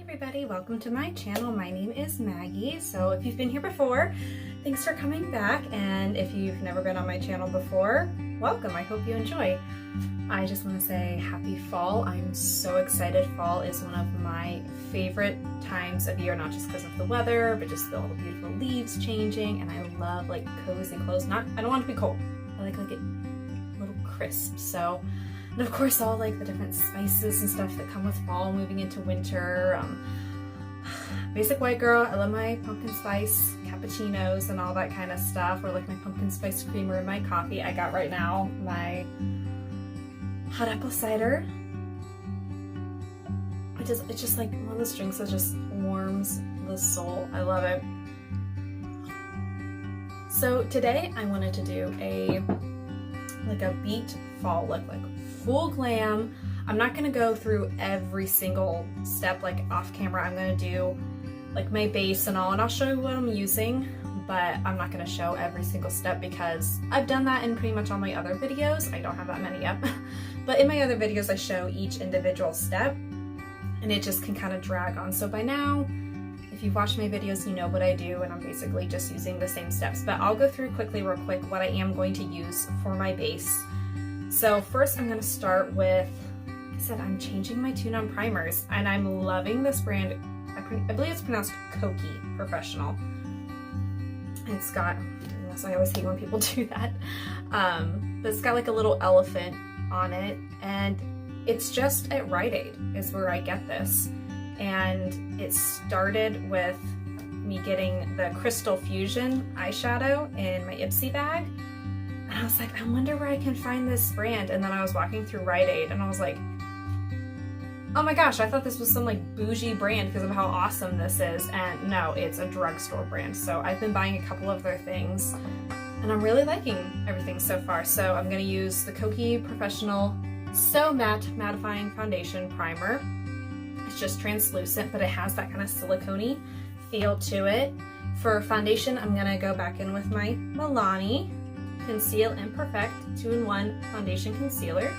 Everybody, welcome to my channel. My name is Maggie. So if you've been here before, thanks for coming back, and if you've never been on my channel before, welcome. I hope you enjoy. I just want to say happy fall. I'm so excited. Fall is one of my favorite times of year, not just because of the weather, but just all the beautiful leaves changing, and I love like cozy clothes. I don't want it to be cold. I like it a little crisp. So, and of course all like the different spices and stuff that come with fall moving into winter. Basic white girl, I love my pumpkin spice cappuccinos and all that kind of stuff, or like my pumpkin spice creamer in my coffee. I got right now my hot apple cider. It's just like one of those drinks that just warms the soul. I love it. So today I wanted to do a beat fall look, like full glam. I'm not gonna go through every single step like off camera. I'm gonna do like my base and all, and I'll show you what I'm using, but I'm not gonna show every single step because I've done that in pretty much all my other videos. I don't have that many up, but in my other videos I show each individual step, and it just can kind of drag on. So by now, if you've watched my videos, you know what I do, and I'm basically just using the same steps, but I'll go through quickly real quick what I am going to use for my base. So first I'm gonna start with, like I said, I'm changing my tune-on primers, and I'm loving this brand. I believe it's pronounced Kokie Professional. It's got, I always hate when people do that, but it's got like a little elephant on it, and it's just at Rite Aid is where I get this. And it started with me getting the Crystal Fusion eyeshadow in my Ipsy bag. And I was like, I wonder where I can find this brand. And then I was walking through Rite Aid and I was like, oh my gosh, I thought this was some like bougie brand because of how awesome this is. And no, it's a drugstore brand. So I've been buying a couple of their things and I'm really liking everything so far. So I'm gonna use the Kokie Professional So Matte Mattifying Foundation Primer. It's just translucent, but it has that kind of silicone-y feel to it. For foundation, I'm gonna go back in with my Milani Conceal and Perfect 2-in-1 Foundation Concealer.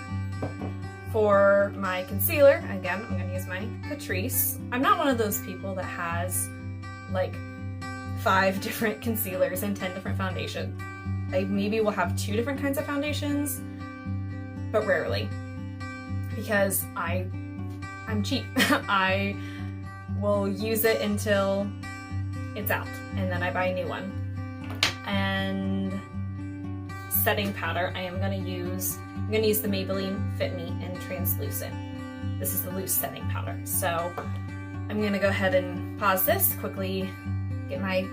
For my concealer, again, I'm gonna use my Caprice. I'm not one of those people that has like 5 different concealers and 10 different foundations. I maybe will have 2 different kinds of foundations, but rarely, because I'm cheap. I will use it until it's out, and then I buy a new one. And setting powder, I'm gonna use the Maybelline Fit Me in Translucent. This is the loose setting powder. So I'm gonna go ahead and pause this, quickly get my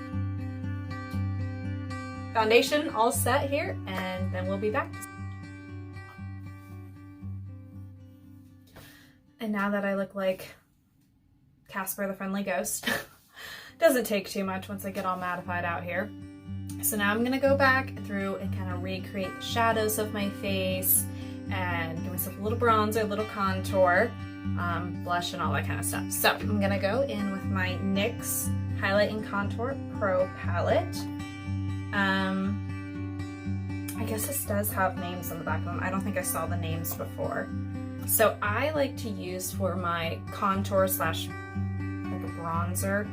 foundation all set here, and then we'll be back. And now that I look like Casper the Friendly Ghost, doesn't take too much once I get all mattified out here. So now I'm gonna go back through and kind of recreate the shadows of my face and give myself a little bronzer, a little contour, blush, and all that kind of stuff. So I'm gonna go in with my NYX Highlight and Contour Pro palette. I guess this does have names on the back of them. I don't think I saw the names before. So I like to use for my contour slash like a bronzer,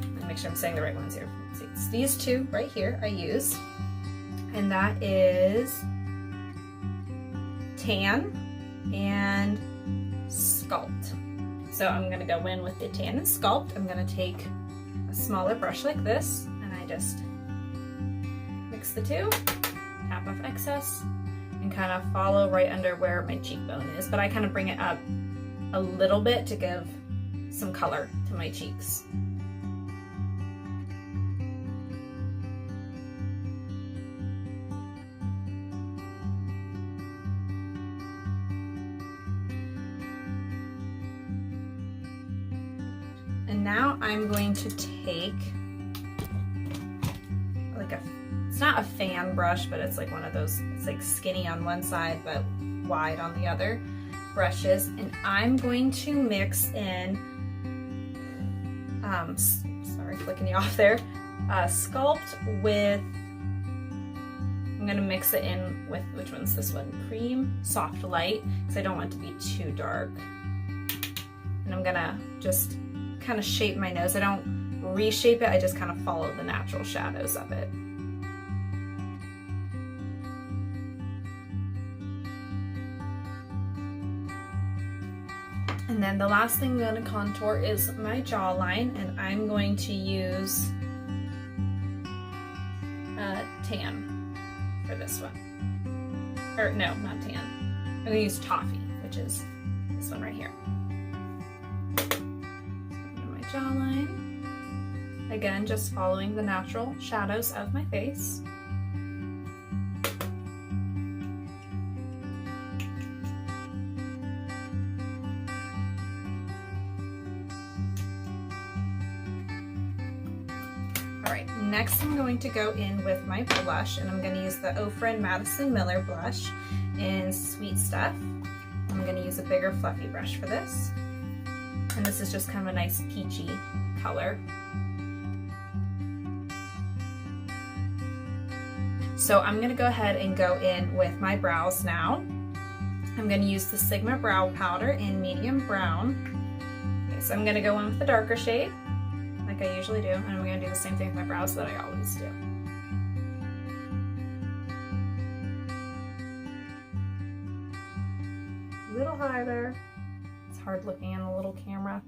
let me make sure I'm saying the right ones here. Let's see, it's these 2 right here I use, and that is Tan and Sculpt. So I'm gonna go in with the Tan and Sculpt. I'm gonna take a smaller brush like this, and I just mix the 2, tap off excess, and kind of follow right under where my cheekbone is, but I kind of bring it up a little bit to give some color to my cheeks. And now I'm going to take like it's not a fan brush, but it's like one of those, it's like skinny on one side but wide on the other brushes, and I'm going to mix in, sorry flicking you off there, Sculpt with, I'm gonna mix it in with, which one's this one? Cream Soft Light, because I don't want it to be too dark. And I'm gonna just kind of shape my nose. I don't reshape it, I just kind of follow the natural shadows of it. And then the last thing I'm going to contour is my jawline, and I'm going to use tan for this one. Or no, not tan. I'm going to use toffee, which is this one right here. So my jawline. Again, just following the natural shadows of my face. Next, I'm going to go in with my blush, and I'm going to use the OFRA Madison Miller blush in Sweet Stuff. I'm going to use a bigger fluffy brush for this. And this is just kind of a nice peachy color. So I'm going to go ahead and go in with my brows now. I'm going to use the Sigma Brow Powder in medium brown. Okay, so I'm going to go in with the darker shade, like I usually do, and I'm going to do the same thing with my brows that I always do. A little high there. It's hard looking in a little camera.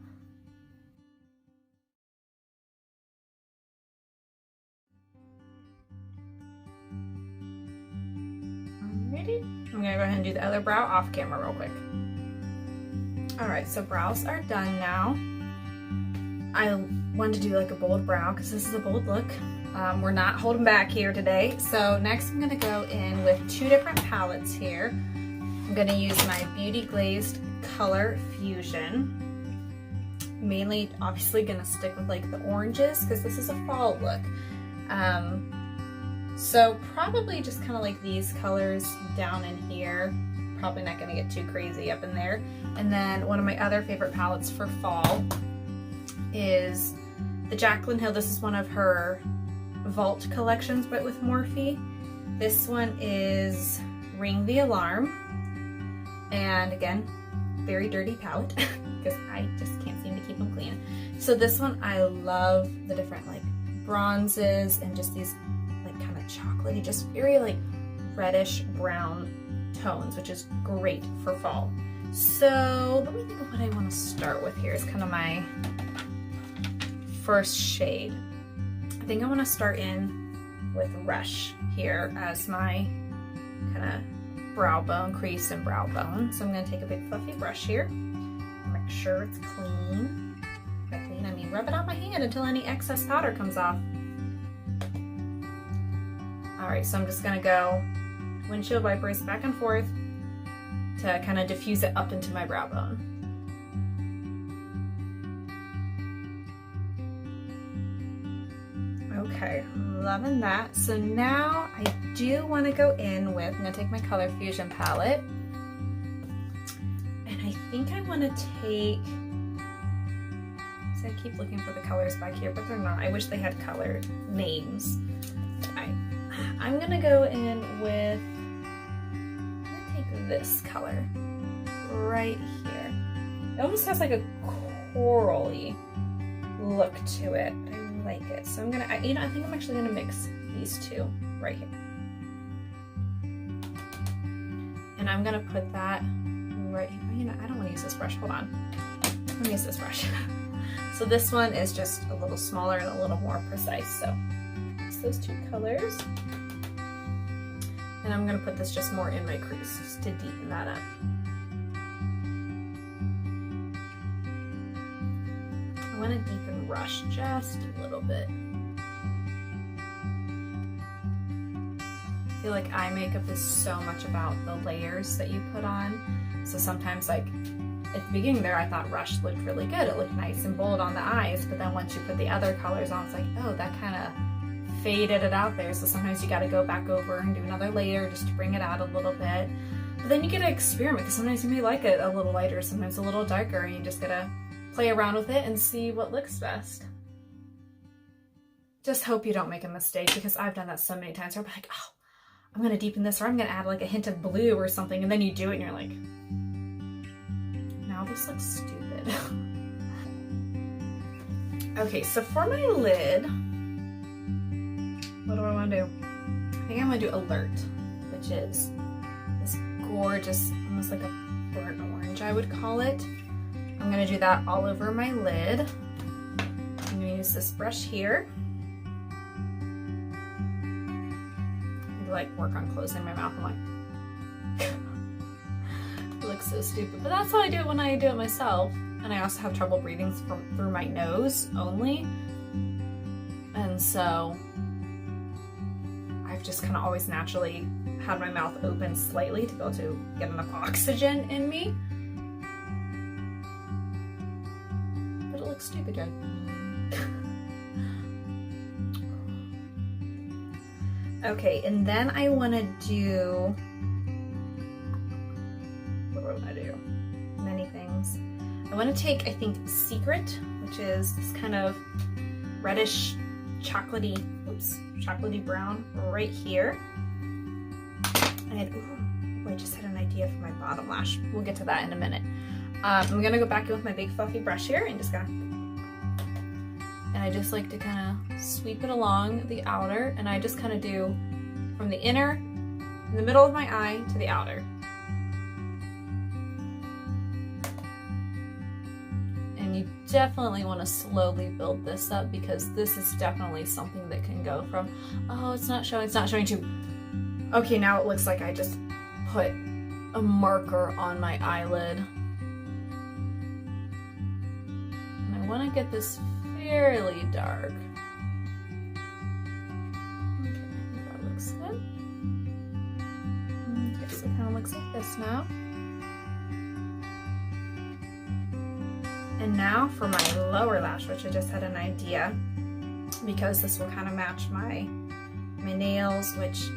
Alrighty. I'm going to go ahead and do the other brow off camera real quick. Alright, so brows are done now. I wanted to do like a bold brow because this is a bold look. We're not holding back here today. So next I'm going to go in with two different palettes here. I'm going to use my Beauty Glazed Color Fusion. Mainly, obviously, going to stick with like the oranges because this is a fall look. So probably just kind of like these colors down in here. Probably not going to get too crazy up in there. And then one of my other favorite palettes for fall is the Jaclyn Hill. This is one of her Vault collections, but with Morphe. This one is Ring the Alarm. And again, very dirty palette because I just can't seem to keep them clean. So this one, I love the different like bronzes and just these like kind of chocolatey, just very like reddish brown tones, which is great for fall. So let me think of what I want to start with here. It's kind of my first shade. I think I want to start in with Rush here as my kind of brow bone, crease and brow bone. So I'm going to take a big fluffy brush here, make sure it's clean. By clean, I mean rub it on my hand until any excess powder comes off. Alright, so I'm just going to go windshield wipers back and forth to kind of diffuse it up into my brow bone. Okay, loving that. So now I do want to go in with, I'm going to take my Color Fusion palette, and I think I want to take, so I keep looking for the colors back here, but they're not. I wish they had color names. I'm going to go in with, I'm going to take this color right here. It almost has like a corally look to it. I like it. So I'm gonna, I think I'm actually gonna mix these two right here. And I'm gonna put that right here. I don't want to use this brush. Hold on. Let me use this brush. So this one is just a little smaller and a little more precise. So mix those two colors. And I'm gonna put this just more in my crease just to deepen that up. I want to deepen Rush just a little bit. I feel like eye makeup is so much about the layers that you put on. So sometimes, like at the beginning there, I thought Rush looked really good. It looked nice and bold on the eyes, but then once you put the other colors on, it's like, oh, that kind of faded it out there. So sometimes you got to go back over and do another layer just to bring it out a little bit. But then you get to experiment because sometimes you may like it a little lighter, sometimes a little darker, and you just gotta play around with it and see what looks best. Just hope you don't make a mistake, because I've done that so many times where I'm like, oh, I'm gonna deepen this, or I'm gonna add like a hint of blue or something, and then you do it and you're like, now this looks stupid. Okay, so for my lid, what do I want to do? I think I'm going to do Alert, which is this gorgeous, almost like a burnt orange, I would call it. I'm going to do that all over my lid. I'm going to use this brush here. I like work on closing my mouth. I'm like, it looks so stupid, but that's how I do it when I do it myself. And I also have trouble breathing through my nose only. And so I've just kind of always naturally had my mouth open slightly to be able to get enough oxygen in me. But it looks stupid, Jen. Okay, and then I want to do, what do I want to do? Many things. I want to take, I think, Secret, which is this kind of reddish chocolatey brown right here. And I just had an idea for my bottom lash. We'll get to that in a minute. I'm gonna go back in with my big fluffy brush here and just I just like to kind of sweep it along the outer, and I just kind of do from the inner, in the middle of my eye to the outer. And you definitely want to slowly build this up, because this is definitely something that can go from, oh, it's not showing to, okay, now it looks like I just put a marker on my eyelid. And I want to get this fairly dark. Okay, that looks good. Okay, so it kind of looks like this now. And now for my lower lash, which I just had an idea, because this will kind of match my nails, which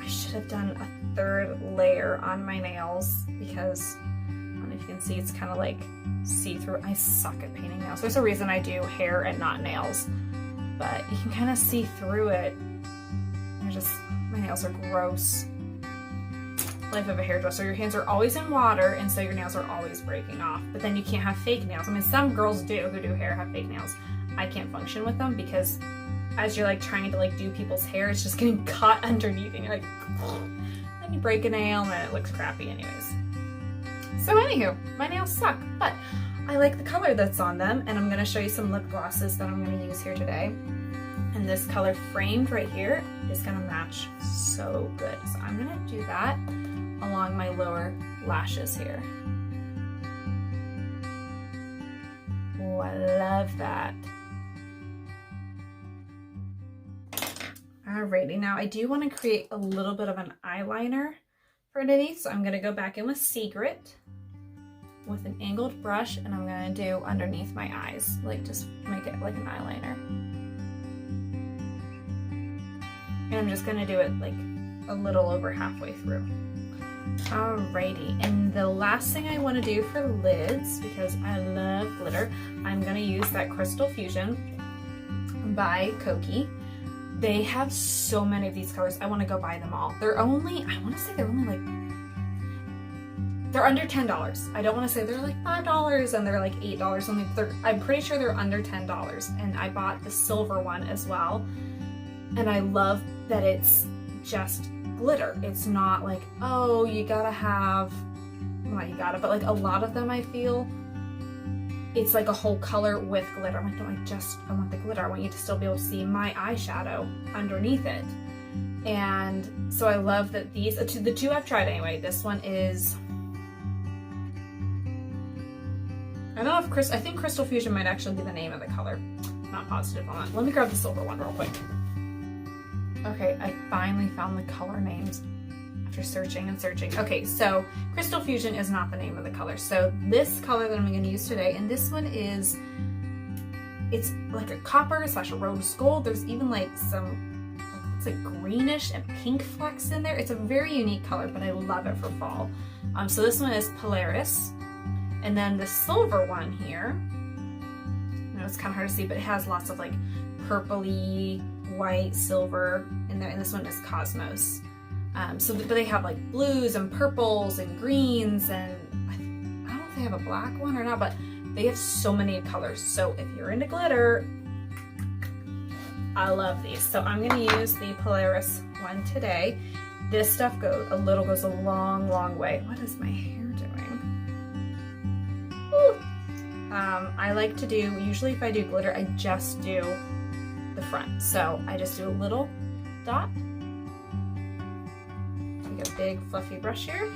I should have done a third layer on my nails, because I don't know if you can see, it's kind of like see-through. I suck at painting nails. There's a reason I do hair and not nails, but you can kind of see through it. My nails are gross. Life of a hairdresser. Your hands are always in water, and so your nails are always breaking off. But then you can't have fake nails. I mean, some girls who do hair have fake nails. I can't function with them, because as you're like trying to like do people's hair, it's just getting caught underneath, and you're like, then you break a nail, and then it looks crappy anyways. So anywho, my nails suck, but I like the color that's on them, and I'm gonna show you some lip glosses that I'm gonna use here today. And this color Framed right here is gonna match so good. So I'm gonna do that along my lower lashes here. Oh, I love that. Alrighty, now I do want to create a little bit of an eyeliner for underneath, so I'm going to go back in with Secret with an angled brush, and I'm going to do underneath my eyes, like just make it like an eyeliner. And I'm just going to do it like a little over halfway through. Alrighty, and the last thing I want to do for lids, because I love glitter, I'm going to use that Crystal Fusion by Kokie. They have so many of these colors. I want to go buy them all. They're only, I want to say they're only like, they're under $10. I don't want to say they're like $5 and they're like $8 something. I'm pretty sure they're under $10. And I bought the silver one as well. And I love that it's just glitter. It's not like, oh, you gotta have, well, not you gotta, but like a lot of them I feel, it's like a whole color with glitter. I'm like, no, I want the glitter. I want you to still be able to see my eyeshadow underneath it. And so I love that these, the two I've tried anyway, this one is, I don't know if I think Crystal Fusion might actually be the name of the color. I'm not positive on that. Let me grab the silver one real quick. Okay, I finally found the color names after searching and searching. Okay, so Crystal Fusion is not the name of the color. So this color that I'm going to use today, and this one is, it's like a copper / a rose gold. There's even like some, it's like greenish and pink flecks in there. It's a very unique color, but I love it for fall. So this one is Polaris. And then the silver one here, I know it's kind of hard to see, but it has lots of like purpley, white, silver in there. And this one is Cosmos. But they have like blues and purples and greens, and I don't know if they have a black one or not, but They have so many colors. So if you're into glitter, I love these. So I'm gonna use the Polaris one today. This stuff goes a long, long way. What is my hair doing? Ooh. I like to do, usually if I do glitter, I just do the front. So I just do a little dot. Take a big fluffy brush here.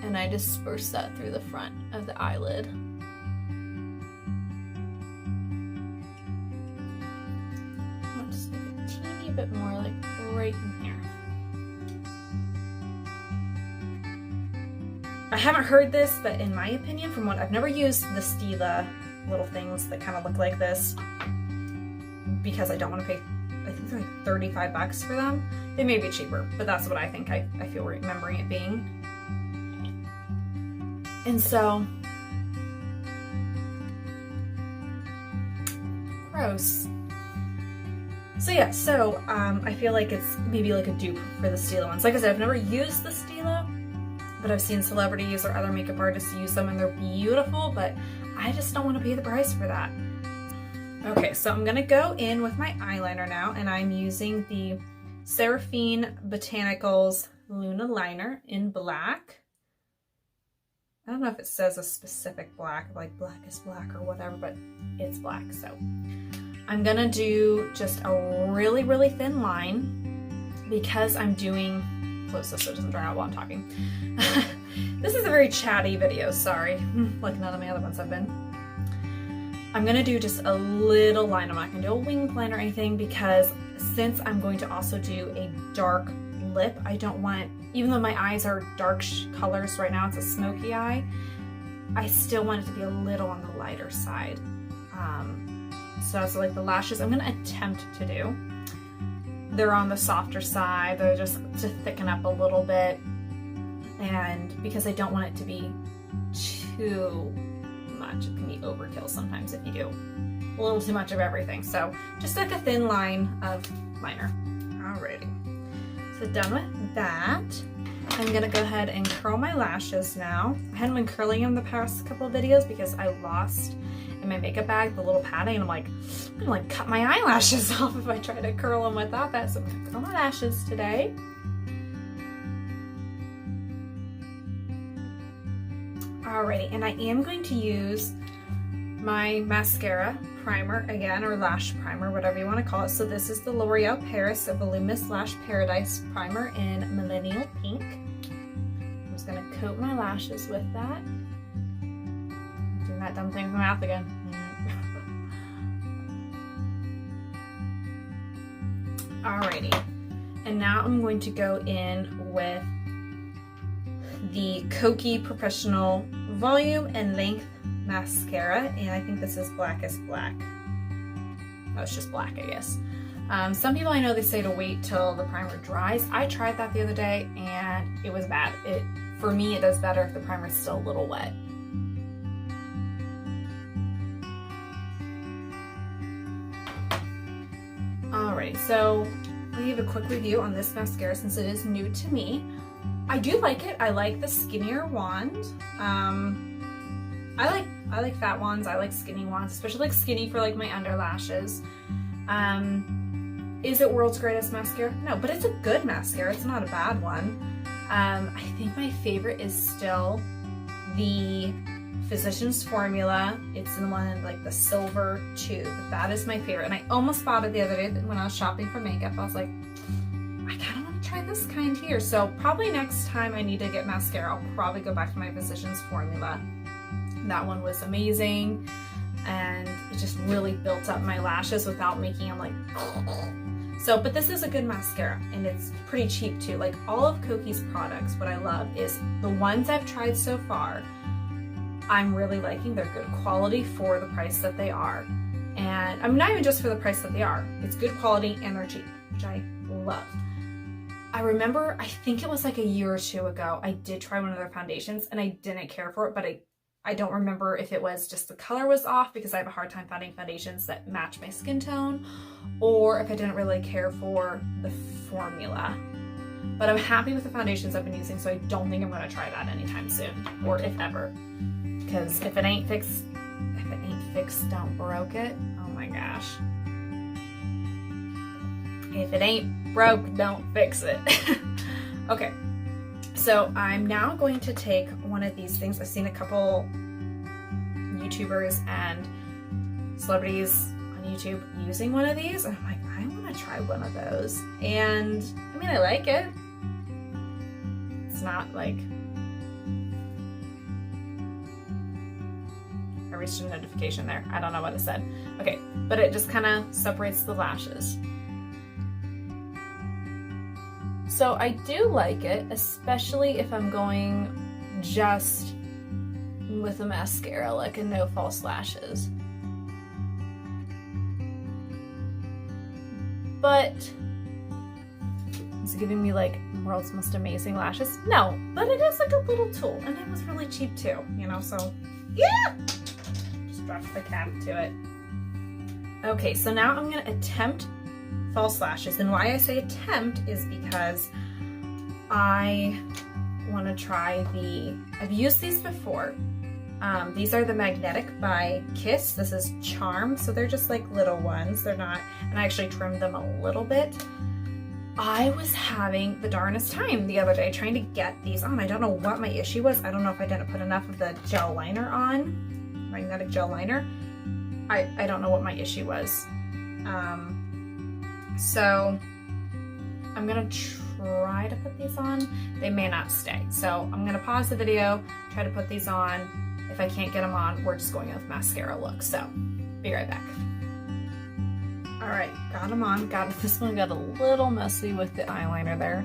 And I disperse that through the front of the eyelid. I'll just make a teeny bit more, like right in here. I haven't heard this, but in my opinion, from what I've never used the Stila little things that kind of look like this because I don't want to pay, I think they're like 35 bucks for them. They may be cheaper, but that's what I think I feel remembering it being. And so, gross. So yeah, I feel like it's maybe like a dupe for the Stila ones. Like I said, I've never used the Stila, but I've seen celebrities or other makeup artists use them and they're beautiful, but I just don't want to pay the price for that. Okay, so I'm gonna go in with my eyeliner now, and I'm using the Seraphine Botanicals Luna Liner in black. I don't know if it says a specific black, like blackest black or whatever, but it's black. So I'm gonna do just a really, really thin line because I'm doing, close this so it doesn't dry out while I'm talking. This is a very chatty video, sorry, like none of my other ones have been. I'm gonna do just a little line. I'm not gonna do a winged line or anything because since I'm going to also do a dark lip, I don't want, even though my eyes are dark colors right now, it's a smoky eye, I still want it to be a little on the lighter side. So like the lashes, I'm gonna attempt to do. They're on the softer side, they're just to thicken up a little bit, and because I don't want it to be too much, it can be overkill sometimes if you do a little too much of everything. So just like a thin line of liner. Alrighty, so done with that. I'm gonna go ahead and curl my lashes now. I hadn't been curling them the past couple of videos because I lost in my makeup bag the little padding, and I'm like, I'm gonna like cut my eyelashes off if I try to curl them without that. So I'm gonna curl my lashes today. Alrighty, and I am going to use my mascara primer again, or lash primer, whatever you want to call it. So this is the Loreal Paris, a Voluminous Lash Paradise Primer in Millennial Pink. I'm just going to coat my lashes with that. Doing that dumb thing with my mouth again. Alrighty, and now I'm going to go in with the Kokie Professional Volume and Length Mascara, and I think this is Blackest Black. Oh, it's just black, I guess. Some people I know, they say to wait till the primer dries. I tried that the other day and it was bad. For me, it does better if the primer is still a little wet. Alright, so I'll give a quick review on this mascara since it is new to me. I do like it. I like the skinnier wand. I like fat wands. I like skinny wands, especially like skinny for like my under lashes. Is it world's greatest mascara? No, but it's a good mascara. It's not a bad one. I think my favorite is still the Physicians Formula. It's the one in like the silver tube. That is my favorite. And I almost bought it the other day when I was shopping for makeup. I was like, I kind of want to try this kind here. So probably next time I need to get mascara, I'll probably go back to my Physicians Formula. That one was amazing, and it just really built up my lashes without making them like so. But this is a good mascara, and it's pretty cheap too. Like all of Kokie's products, what I love is the ones I've tried so far, I'm really liking. They're good quality for the price that they are, and I'm not even just for the price that they are. It's good quality and they're cheap, which I love. I remember, I think it was like a year or two ago, I did try one of their foundations and I didn't care for it, but I don't remember if it was just the color was off because I have a hard time finding foundations that match my skin tone, or if I didn't really care for the formula. But I'm happy with the foundations I've been using, so I don't think I'm going to try that anytime soon, or if ever. because if it ain't fixed, don't broke it. Oh my gosh. If it ain't broke, don't fix it. Okay, so I'm now going to take one of these things. I've seen a couple YouTubers and celebrities on YouTube using one of these, and I'm like, I want to try one of those. And I mean, I like it. It's not like, I reached a notification there. I don't know what it said. Okay, but it just kind of separates the lashes. So I do like it, especially if I'm going just with a mascara, like a no false lashes. But it's giving me like world's most amazing lashes. No, but it is like a little tool, and it was really cheap too, you know, so yeah! Just dropped the cap to it. Okay, so now I'm gonna attempt false lashes, and why I say attempt is because I want to try I've used these before. These are the Magnetic by Kiss. This is Charm, so they're just like little ones. They're not, and I actually trimmed them a little bit. I was having the darnest time the other day trying to get these on. I don't know what my issue was. I don't know if I didn't put enough of the gel liner on, magnetic gel liner. I don't know what my issue was. So I'm gonna try to put these on. They may not stay. So I'm gonna pause the video, try to put these on. If I can't get them on, we're just going with mascara look. So be right back. All right, got them on. This one got a little messy with the eyeliner there.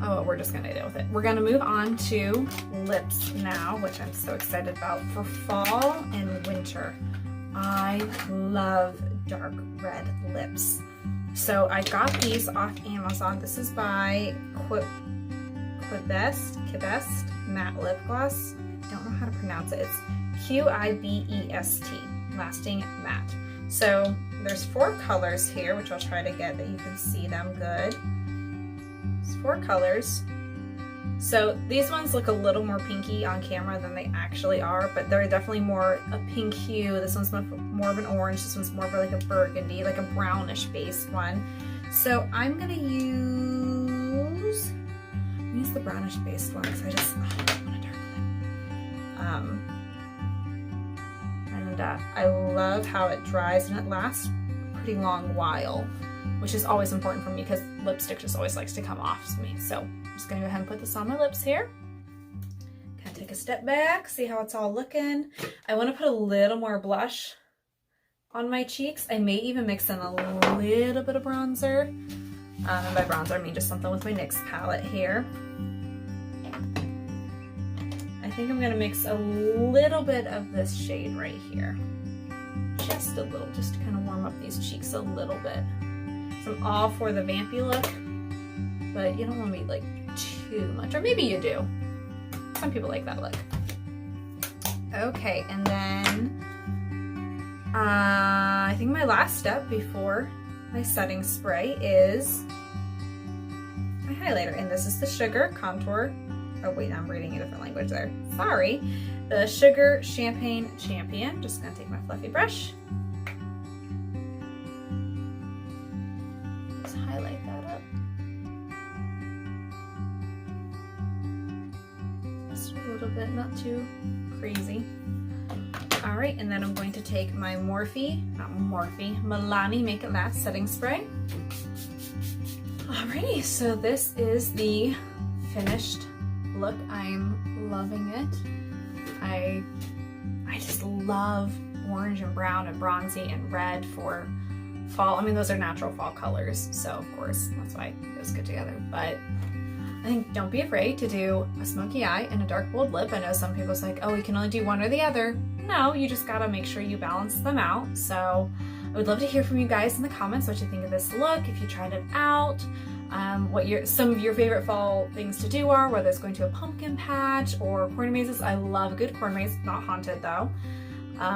Oh, we're just gonna deal with it. We're gonna move on to lips now, which I'm so excited about for fall and winter. I love dark red lips. So I got these off Amazon. This is by Quibest Matte Lip Gloss. I don't know how to pronounce it. It's Quibest, Lasting Matte. So there's 4 colors here, which I'll try to get that you can see them good. There's 4 colors. So these ones look a little more pinky on camera than they actually are, but they're definitely more a pink hue. This one's more of an orange. This one's more of like a burgundy, like a brownish base one. So I'm gonna use the brownish based one because I want a dark lip. And I love how it dries and it lasts a pretty long while, which is always important for me because lipstick just always likes to come off me. So I'm just gonna go ahead and put this on my lips here. Kind of take a step back, see how it's all looking. I want to put a little more blush on my cheeks. I may even mix in a little bit of bronzer. And by bronzer I mean just something with my NYX palette here. I think I'm gonna mix a little bit of this shade right here. Just a little, just to kind of warm up these cheeks a little bit. So I'm all for the vampy look, but you don't want to be like too much, or maybe you do. Some people like that look. Okay, and then I think my last step before my setting spray is my highlighter, and this is the Sugar Contour. Oh wait, I'm reading a different language there. Sorry. The Sugar Champagne Champion. Just gonna take my fluffy brush. Just highlight that up. Just a little bit, not too crazy. All right, and then I'm going to take my Milani Make It Last Setting Spray. Alrighty, so this is the finished look. I'm loving it. I just love orange and brown and bronzy and red for fall. I mean, those are natural fall colors, so of course that's why those go together. But I think don't be afraid to do a smoky eye and a dark bold lip. I know some people's like, oh, we can only do one or the other. No, you just gotta make sure you balance them out. So I would love to hear from you guys in the comments what you think of this look, if you tried it out, what some of your favorite fall things to do are, whether it's going to a pumpkin patch or corn mazes. I love a good corn maze, not haunted though.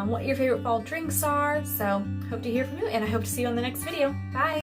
What your favorite fall drinks are. So hope to hear from you, and I hope to see you on the next video. Bye!